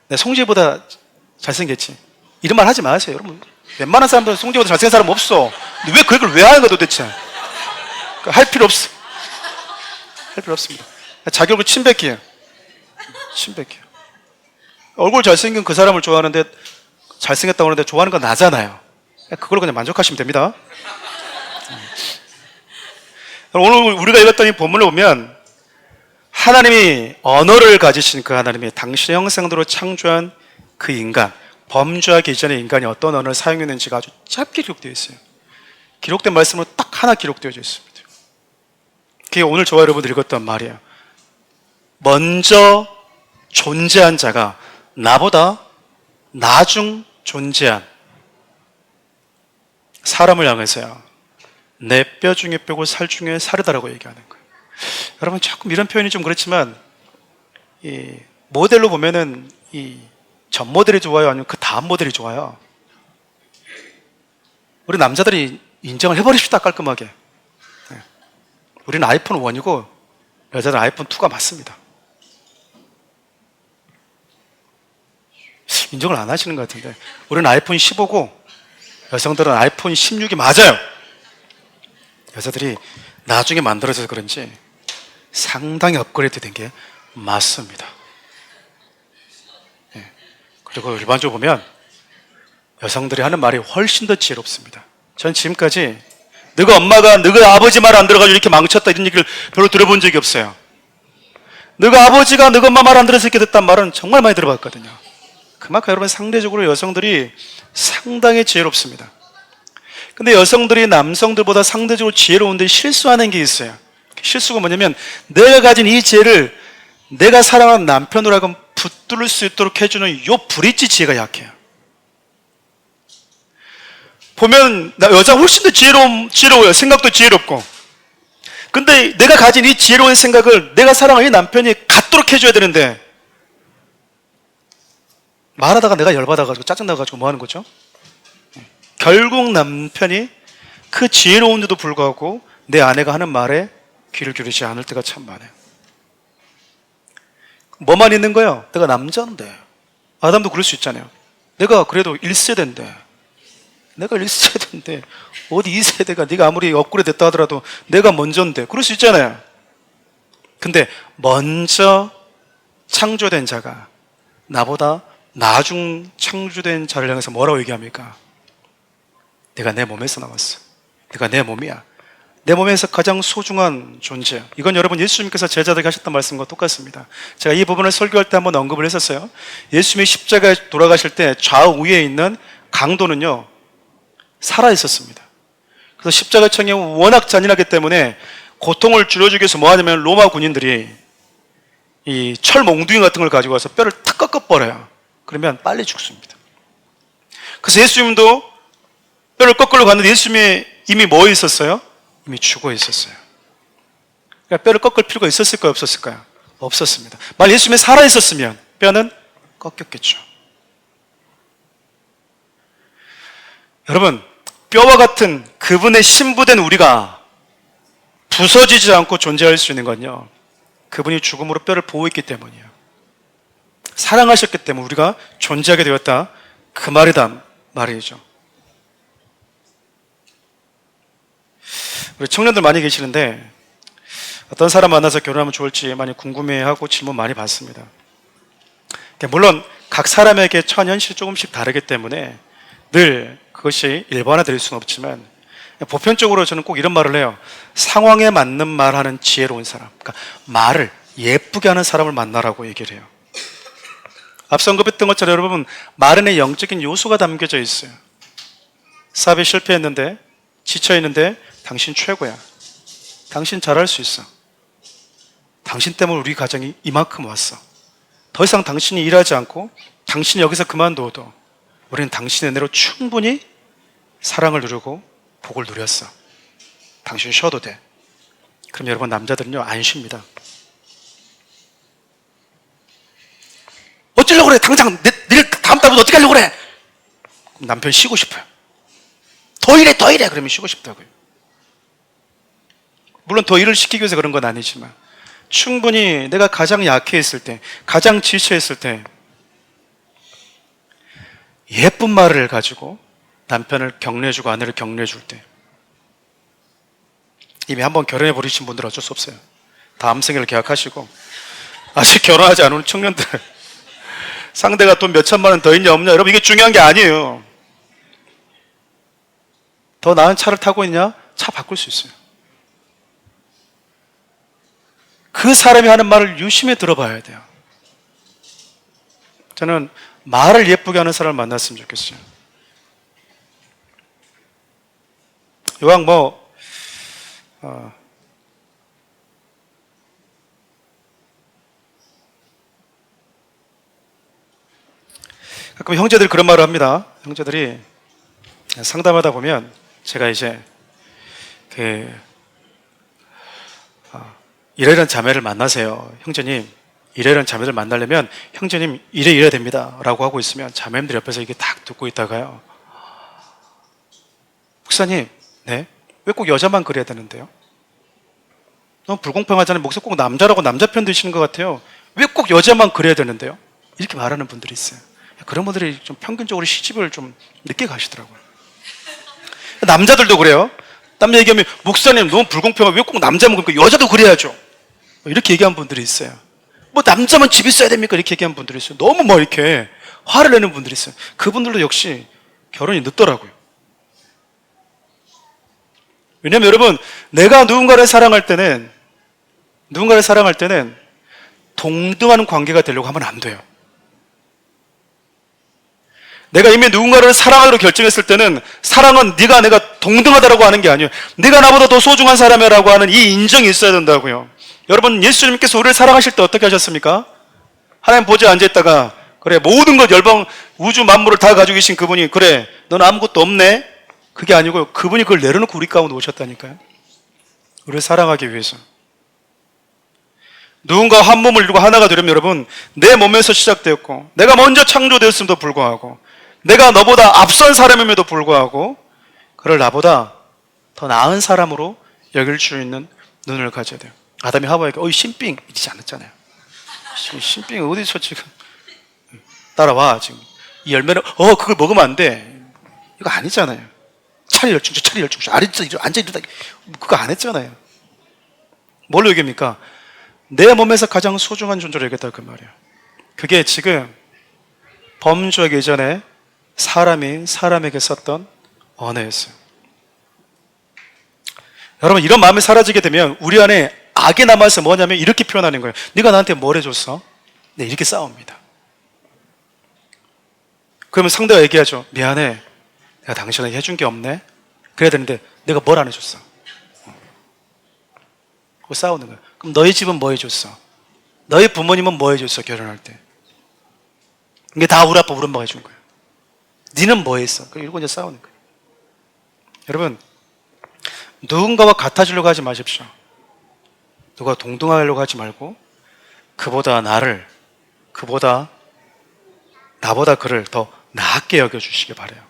내 송지보다 잘생겼지. 이런 말 하지 마세요. 여러분, 웬만한 사람들은 송지보다 잘생긴 사람 없어. 근데 왜 그걸 왜 하는 거야 도대체? 그러니까 할 필요 없어. 할 필요 없습니다. 자기 얼굴 침뱉기예요. 침뱉기예요. 얼굴 잘생긴 그 사람을 좋아하는데 잘생겼다고 하는데 좋아하는 건 나잖아요. 그걸로 그냥 만족하시면 됩니다. 오늘 우리가 읽었던 이 본문을 보면 하나님이 언어를 가지신 그 하나님이 당신의 형상대로 창조한 그 인간, 범죄하기 이전의 인간이 어떤 언어를 사용했는지가 아주 짧게 기록되어 있어요. 기록된 말씀으로 딱 하나 기록되어져 있습니다. 그게 오늘 저와 여러분들이 읽었던 말이에요. 먼저 존재한 자가 나보다 나중 존재한 사람을 향해서요, 내 뼈 중에 뼈고 살 중에 살이다라고 얘기하는 거예요. 여러분 조금 이런 표현이 좀 그렇지만 이 모델로 보면은 이 전 모델이 좋아요, 아니면 그 다음 모델이 좋아요? 우리 남자들이 인정을 해버립시다. 깔끔하게. 우리는 아이폰 1이고 여자들은 아이폰 2가 맞습니다. 인정을 안 하시는 것 같은데, 우리는 아이폰 15고 여성들은 아이폰 16이 맞아요. 여자들이 나중에 만들어져서 그런지 상당히 업그레이드 된 게 맞습니다. 네. 그리고 일반적으로 보면 여성들이 하는 말이 훨씬 더 지혜롭습니다. 전 지금까지 너가 엄마가 너가 아버지 말 안 들어가지고 이렇게 망쳤다 이런 얘기를 별로 들어본 적이 없어요. 너가 아버지가 너가 엄마 말 안 들어서 이렇게 됐단 말은 정말 많이 들어봤거든요. 그만큼 여러분 상대적으로 여성들이 상당히 지혜롭습니다. 근데 여성들이 남성들보다 상대적으로 지혜로운데 실수하는 게 있어요. 실수가 뭐냐면 내가 가진 이 지혜를 내가 사랑하는 남편으로 하여금 붙들을 수 있도록 해주는 요 브릿지 지혜가 약해요. 보면 여자가 훨씬 더 지혜로워요. 생각도 지혜롭고. 근데 내가 가진 이 지혜로운 생각을 내가 사랑하는 이 남편이 갖도록 해줘야 되는데 말하다가 내가 열받아가지고 짜증나가지고 뭐 하는 거죠? 결국 남편이 그 지혜로운데도 불구하고 내 아내가 하는 말에 귀를 기울이지 않을 때가 참 많아요. 뭐만 있는 거예요? 내가 남자인데. 아담도 그럴 수 있잖아요. 내가 그래도 1세대인데 내가 1세대인데 어디 2세대가 네가 아무리 업그레이드 됐다 하더라도 내가 먼저인데 그럴 수 있잖아요. 근데 먼저 창조된 자가 나보다 나중 창조된 자를 향해서 뭐라고 얘기합니까? 내가 내 몸에서 나왔어. 내가 내 몸이야. 내 몸에서 가장 소중한 존재야. 이건 여러분 예수님께서 제자들에게 하셨던 말씀과 똑같습니다. 제가 이 부분을 설교할 때 한번 언급을 했었어요. 예수님이 십자가에 돌아가실 때 좌우에 있는 강도는요 살아 있었습니다. 그래서 십자가창이 워낙 잔인하기 때문에 고통을 줄여주기 위해서 뭐 하냐면 로마 군인들이 이 철 몽둥이 같은 걸 가지고 와서 뼈를 탁 꺾어버려요. 그러면 빨리 죽습니다. 그래서 예수님도 뼈를 꺾으러 갔는데 예수님이 이미 뭐 있었어요? 이미 죽어 있었어요. 그러니까 뼈를 꺾을 필요가 있었을까요? 없었을까요? 없었습니다. 만약 예수님이 살아 있었으면 뼈는 꺾였겠죠. 여러분, 뼈와 같은 그분의 신부된 우리가 부서지지 않고 존재할 수 있는 건요, 그분이 죽음으로 뼈를 보호했기 때문이에요. 사랑하셨기 때문에 우리가 존재하게 되었다, 그 말이다 말이죠. 우리 청년들 많이 계시는데 어떤 사람 만나서 결혼하면 좋을지 많이 궁금해하고 질문 많이 받습니다. 물론 각 사람에게 처한 현실이 조금씩 다르기 때문에 늘 그것이 일반화될 수는 없지만 보편적으로 저는 꼭 이런 말을 해요. 상황에 맞는 말하는 지혜로운 사람, 그러니까 말을 예쁘게 하는 사람을 만나라고 얘기를 해요. 앞서 언급했던 것처럼 여러분, 말에는 영적인 요소가 담겨져 있어요. 사업에 실패했는데, 지쳐있는데 당신 최고야. 당신 잘할 수 있어. 당신 때문에 우리 가정이 이만큼 왔어. 더 이상 당신이 일하지 않고 당신이 여기서 그만둬도 우리는 당신의 은혜로 충분히 사랑을 누르고 복을 누렸어. 당신 쉬어도 돼. 그럼 여러분, 남자들은요 안 쉽니다. 어쩌려고 그래? 당장 내일 다음 달부터 어떻게 하려고 그래? 그럼 남편이 쉬고 싶어요. 더 일해 그러면 쉬고 싶다고요. 물론 더 일을 시키기 위해서 그런 건 아니지만 충분히 내가 가장 약해 있을 때, 가장 지쳐 있을 때 예쁜 말을 가지고 남편을 격려해주고 아내를 격려해줄 때, 이미 한번 결혼해 버리신 분들은 어쩔 수 없어요. 다음 생애를 계약하시고, 아직 결혼하지 않은 청년들 상대가 돈 몇 천만 원 더 있냐 없냐, 여러분 이게 중요한 게 아니에요. 더 나은 차를 타고 있냐? 차 바꿀 수 있어요. 그 사람이 하는 말을 유심히 들어봐야 돼요. 저는 말을 예쁘게 하는 사람을 만났으면 좋겠어요. 이왕 가끔 형제들이 그런 말을 합니다. 형제들이 상담하다 보면 제가 이제 이래이런 자매를 만나세요. 형제님, 이래이런 자매를 만나려면 형제님 이래야 됩니다 라고 하고 있으면 자매님들 옆에서 이게 딱 듣고 있다가요, 목사님, 네? 왜 꼭 여자만 그래야 되는데요? 너무 불공평하잖아요. 목사 꼭 남자라고 남자 편 드시는 것 같아요. 왜 꼭 여자만 그래야 되는데요? 이렇게 말하는 분들이 있어요. 그런 분들이 좀 평균적으로 시집을 좀 늦게 가시더라고요. 남자들도 그래요. 남자 얘기하면 목사님 너무 불공평해. 왜 꼭 남자만 그러니까 여자도 그래야죠. 이렇게 얘기하는 분들이 있어요. 뭐 남자만 집 있어야 됩니까? 이렇게 얘기하는 분들이 있어요. 너무 이렇게 화를 내는 분들이 있어요. 그분들도 역시 결혼이 늦더라고요. 왜냐면 여러분, 내가 누군가를 사랑할 때는 동등한 관계가 되려고 하면 안 돼요. 내가 이미 누군가를 사랑하기로 결정했을 때는 사랑은 네가 내가 동등하다라고 하는 게 아니에요. 네가 나보다 더 소중한 사람이라고 하는 이 인정이 있어야 된다고요. 여러분, 예수님께서 우리를 사랑하실 때 어떻게 하셨습니까? 하나님 보좌에 앉아있다가 그래, 모든 것 열방 우주 만물을 다 가지고 계신 그분이 그래, 너는 아무것도 없네? 그게 아니고 그분이 그걸 내려놓고 우리 가운데 오셨다니까요. 우리를 사랑하기 위해서. 누군가 한 몸을 이루고 하나가 되려면 여러분, 내 몸에서 시작되었고 내가 먼저 창조되었음에도 불구하고 내가 너보다 앞선 사람임에도 불구하고 그를 나보다 더 나은 사람으로 여길 수 있는 눈을 가져야 돼요. 아담이 하와에게 어이 신빙 이러지 않았잖아요. 신빙 어디서 지금 따라와, 지금 이 열매를 그걸 먹으면 안 돼, 이거 아니잖아요. 차리 열중주 앉아 이러다, 그거 안 했잖아요. 뭘로 얘기합니까? 내 몸에서 가장 소중한 존재로 얘기했다 그 말이에요. 그게 지금 범죄하기 이전에 사람이 사람에게 썼던 언어였어요. 여러분, 이런 마음이 사라지게 되면 우리 안에 악이 남아서 뭐냐면 이렇게 표현하는 거예요. 네가 나한테 뭘 해줬어? 네, 이렇게 싸웁니다. 그러면 상대가 얘기하죠. 미안해, 내가 당신에게 해준 게 없네. 그래야 되는데 내가 뭘 안 해줬어? 그거 싸우는 거예요. 그럼 너희 집은 뭐 해줬어? 너희 부모님은 뭐 해줬어? 결혼할 때 이게 다 우리 아빠 우리 엄마가 해준 거예요. 니는 뭐 했어? 이러고 이제 싸우는 거예요. 여러분, 누군가와 같아지려고 하지 마십시오. 누가 동등하려고 하지 말고 그보다 나보다 그를 더 낫게 여겨주시기 바라요.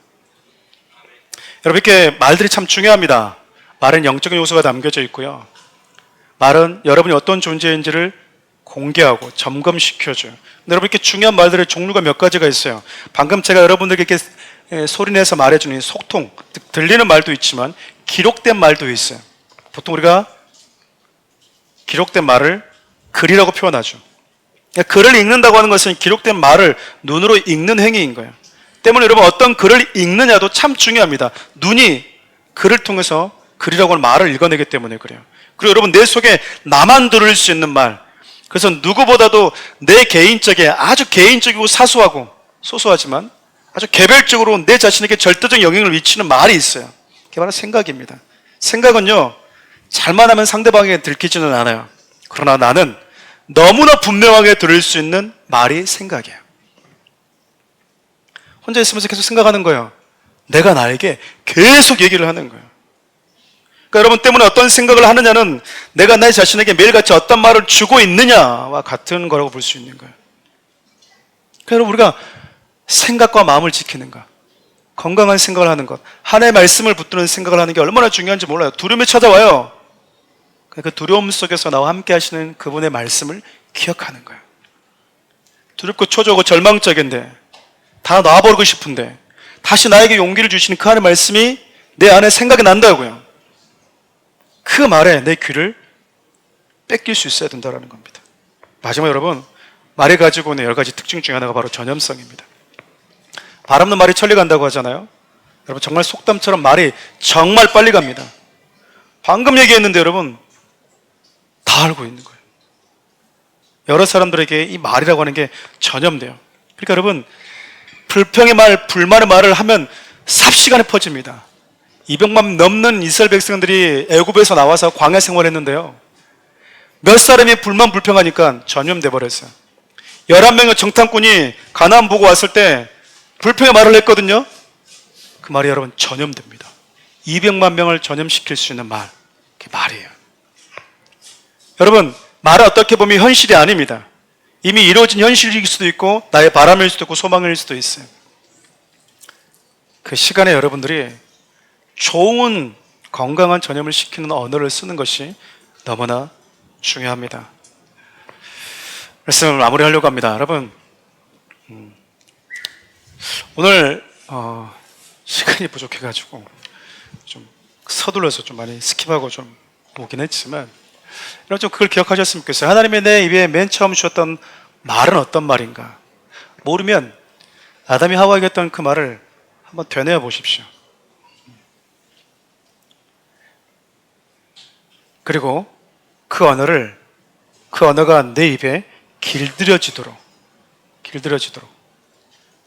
여러분, 이렇게 말들이 참 중요합니다. 말은 영적인 요소가 담겨져 있고요. 말은 여러분이 어떤 존재인지를 공개하고 점검시켜줘요. 여러분, 이렇게 중요한 말들의 종류가 몇 가지가 있어요. 방금 제가 여러분들께 이렇게 소리내서 말해주는 소통, 들리는 말도 있지만 기록된 말도 있어요. 보통 우리가 기록된 말을 글이라고 표현하죠. 그러니까 글을 읽는다고 하는 것은 기록된 말을 눈으로 읽는 행위인 거예요. 때문에 여러분 어떤 글을 읽느냐도 참 중요합니다. 눈이 글을 통해서 글이라고 하는 말을 읽어내기 때문에 그래요. 그리고 여러분 내 속에 나만 들을 수 있는 말, 그래서 누구보다도 내 개인적에 아주 개인적이고 사소하고 소소하지만 아주 개별적으로 내 자신에게 절대적 영향을 미치는 말이 있어요. 그게 바로 생각입니다. 생각은요, 잘만 하면 상대방에게 들키지는 않아요. 그러나 나는 너무나 분명하게 들을 수 있는 말이 생각이에요. 혼자 있으면서 계속 생각하는 거예요. 내가 나에게 계속 얘기를 하는 거예요. 그러니까 여러분 때문에 어떤 생각을 하느냐는 내가 내 자신에게 매일같이 어떤 말을 주고 있느냐와 같은 거라고 볼 수 있는 거예요. 그러니까 여러분 우리가 생각과 마음을 지키는 것, 건강한 생각을 하는 것, 하나님의 말씀을 붙드는 생각을 하는 게 얼마나 중요한지 몰라요. 두려움이 찾아와요. 그 두려움 속에서 나와 함께 하시는 그분의 말씀을 기억하는 거예요. 두렵고 초조하고 절망적인데 다 놔버리고 싶은데 다시 나에게 용기를 주시는 그 하나님의 말씀이 내 안에 생각이 난다고요. 그 말에 내 귀를 뺏길 수 있어야 된다는 겁니다. 마지막 여러분, 말이 가지고 있는 여러 가지 특징 중에 하나가 바로 전염성입니다. 말 없는 말이 천리 간다고 하잖아요. 여러분 정말 속담처럼 말이 정말 빨리 갑니다. 방금 얘기했는데 여러분 다 알고 있는 거예요. 여러 사람들에게 이 말이라고 하는 게 전염돼요. 그러니까 여러분 불평의 말, 불만의 말을 하면 삽시간에 퍼집니다. 200만 넘는 이스라엘 백성들이 애굽에서 나와서 광야 생활했는데요. 몇 사람이 불만 불평하니까 전염돼 버렸어요. 11명의 정탐꾼이 가나안 보고 왔을 때 불평의 말을 했거든요. 그 말이 여러분 전염됩니다. 200만 명을 전염시킬 수 있는 말, 그게 말이에요. 여러분 말은 어떻게 보면 현실이 아닙니다. 이미 이루어진 현실일 수도 있고 나의 바람일 수도 있고 소망일 수도 있어요. 그 시간에 여러분들이 좋은 건강한 전염을 시키는 언어를 쓰는 것이 너무나 중요합니다. 말씀을 마무리하려고 합니다. 여러분 오늘 시간이 부족해가지고 좀 서둘러서 좀 많이 스킵하고 좀 오긴 했지만 여러분 좀 그걸 기억하셨으면 좋겠어요. 하나님의 내 입에 맨 처음 주셨던 말은 어떤 말인가? 모르면 아담이 하와에게 했던 그 말을 한번 되뇌어 보십시오. 그리고 그 언어가 내 입에 길들여지도록.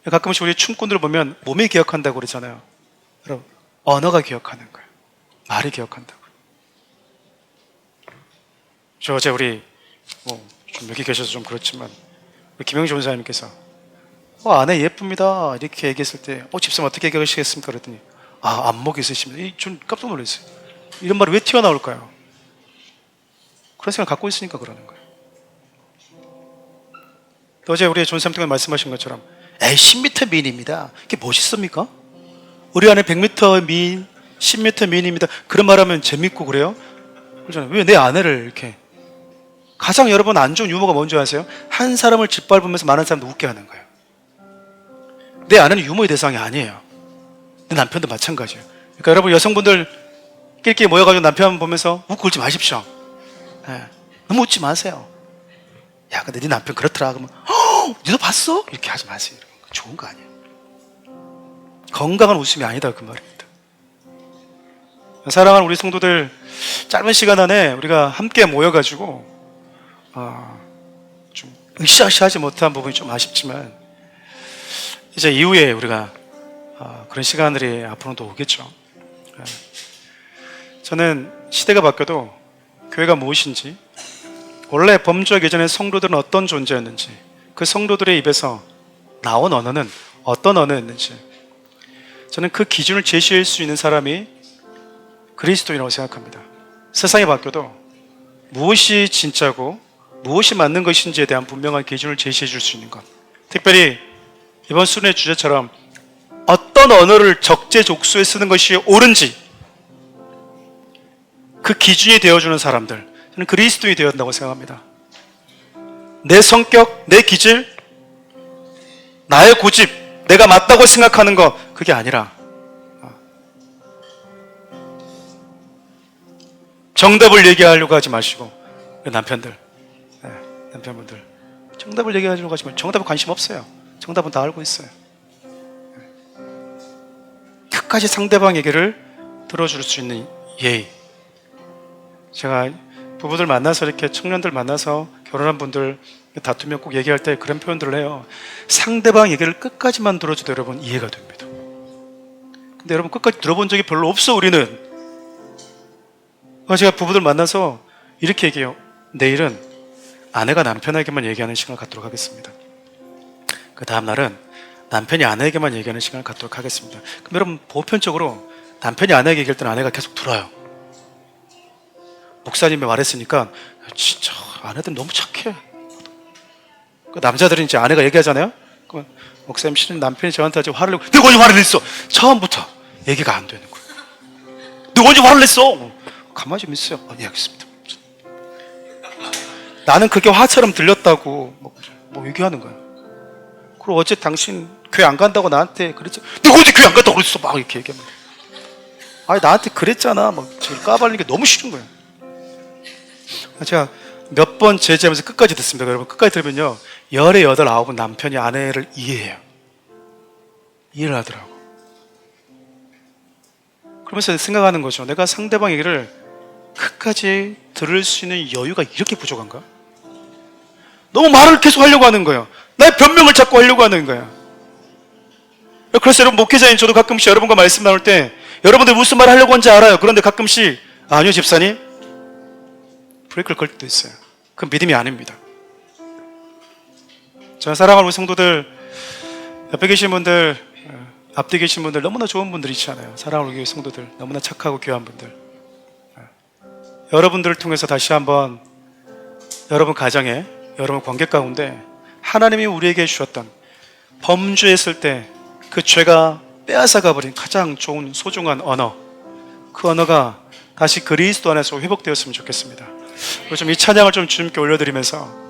가끔씩 우리 춤꾼들 보면 몸이 기억한다고 그러잖아요. 여러분, 언어가 기억하는 거예요. 말이 기억한다고. 저 어제 우리 좀 여기 계셔서 좀 그렇지만 우리 김영희 전사님께서 아내 예쁩니다 이렇게 얘기했을 때 집사님 어떻게 얘기하시겠습니까? 그랬더니 안목이 있으십니다. 좀 깜짝 놀랐어요. 이런 말이 왜 튀어나올까요? 그런 생각을 갖고 있으니까 그러는 거예요. 또 어제 우리 전사님 통해 말씀하신 것처럼 10m 미인입니다. 그게 멋있습니까? 우리 안에 100m 미인, 10m 미인입니다. 그런 말하면 재밌고 그래요? 그렇잖아요. 왜 내 아내를 이렇게 가장 여러분 안 좋은 유머가 뭔지 아세요? 한 사람을 짓밟으면서 많은 사람도 웃게 하는 거예요. 내 아내는 유머의 대상이 아니에요. 내 남편도 마찬가지예요. 그러니까 여러분 여성분들 끼리끼리 모여가지고 남편 보면서 웃고 울지 마십시오. 너무 웃지 마세요. 야 근데 네 남편 그렇더라. 그러면 니도 봤어? 이렇게 하지 마세요. 좋은 거 아니에요. 건강한 웃음이 아니다 그 말입니다. 사랑하는 우리 성도들, 짧은 시간 안에 우리가 함께 모여가지고 좀 으쌰으쌰하지 못한 부분이 좀 아쉽지만 이제 이후에 우리가 그런 시간들이 앞으로도 오겠죠. 저는 시대가 바뀌어도 교회가 무엇인지, 원래 범죄하기 이전에 성도들은 어떤 존재였는지, 그 성도들의 입에서 나온 언어는 어떤 언어였는지, 저는 그 기준을 제시할 수 있는 사람이 그리스도인이라고 생각합니다. 세상이 바뀌어도 무엇이 진짜고 무엇이 맞는 것인지에 대한 분명한 기준을 제시해 줄 수 있는 것, 특별히 이번 수련의 주제처럼 어떤 언어를 적재적소에 쓰는 것이 옳은지 그 기준이 되어주는 사람들, 저는 그리스도인이 되어야 한다고 생각합니다. 내 성격, 내 기질, 나의 고집, 내가 맞다고 생각하는 것, 그게 아니라 정답을 얘기하려고 하지 마시고, 남편들, 남편분들, 정답을 얘기하려고 하지 마시고, 정답에 관심 없어요. 정답은 다 알고 있어요. 끝까지 상대방 얘기를 들어줄 수 있는 예의. 제가 부부들 만나서, 이렇게 청년들 만나서 결혼한 분들 다투면 꼭 얘기할 때 그런 표현들을 해요. 상대방 얘기를 끝까지만 들어줘도 여러분 이해가 됩니다. 근데 여러분 끝까지 들어본 적이 별로 없어, 우리는. 제가 부부들 만나서 이렇게 얘기해요. 내일은 아내가 남편에게만 얘기하는 시간을 갖도록 하겠습니다. 그 다음날은 남편이 아내에게만 얘기하는 시간을 갖도록 하겠습니다. 그럼 여러분 보편적으로 남편이 아내에게 얘기할 때는 아내가 계속 들어요. 목사님이 말했으니까 진짜 아내들 너무 착해. 그 남자들은 이제 아내가 얘기하잖아요. 그러면 목사님 실은 남편이 저한테 아주 화를 내고, 내가 언제 화를 냈어? 처음부터 얘기가 안 되는 거예요. 내가 언제 화를 냈어? 가만히 좀 있어요. 예, 알겠습니다. 나는 그게 화처럼 들렸다고 뭐 얘기하는 거예요. 그리고 어제 당신 교회 안 간다고 나한테 그랬지. 내가 어제 교회 안 간다고 그랬어. 막 이렇게 얘기하면, 아니 나한테 그랬잖아. 막 지금 까발리는 게 너무 싫은 거예요. 제가 몇 번 제지하면서 끝까지 듣습니다. 여러분 끝까지 들으면요, 18, 19은 남편이 아내를 이해해요. 이해를 하더라고. 그러면서 생각하는 거죠. 내가 상대방 얘기를 끝까지 들을 수 있는 여유가 이렇게 부족한가? 너무 말을 계속 하려고 하는 거예요. 나의 변명을 자꾸 하려고 하는 거예요. 그래서 여러분 목회자인 저도 가끔씩 여러분과 말씀 나눌 때 여러분들 무슨 말 하려고 하는지 알아요. 그런데 가끔씩 아니요 집사님, 브레이크를 걸 때도 있어요. 그건 믿음이 아닙니다. 저는 사랑하는 우리 성도들, 옆에 계신 분들, 앞뒤 계신 분들, 너무나 좋은 분들 있잖아요. 사랑하는 우리 성도들, 너무나 착하고 귀한 분들. 여러분들을 통해서 다시 한번 여러분 가정에, 여러분 관계 가운데 하나님이 우리에게 주셨던, 범죄했을 때 그 죄가 빼앗아가 버린 가장 좋은 소중한 언어, 그 언어가 다시 그리스도 안에서 회복되었으면 좋겠습니다. 그래서 좀 이 찬양을 좀 주님께 올려드리면서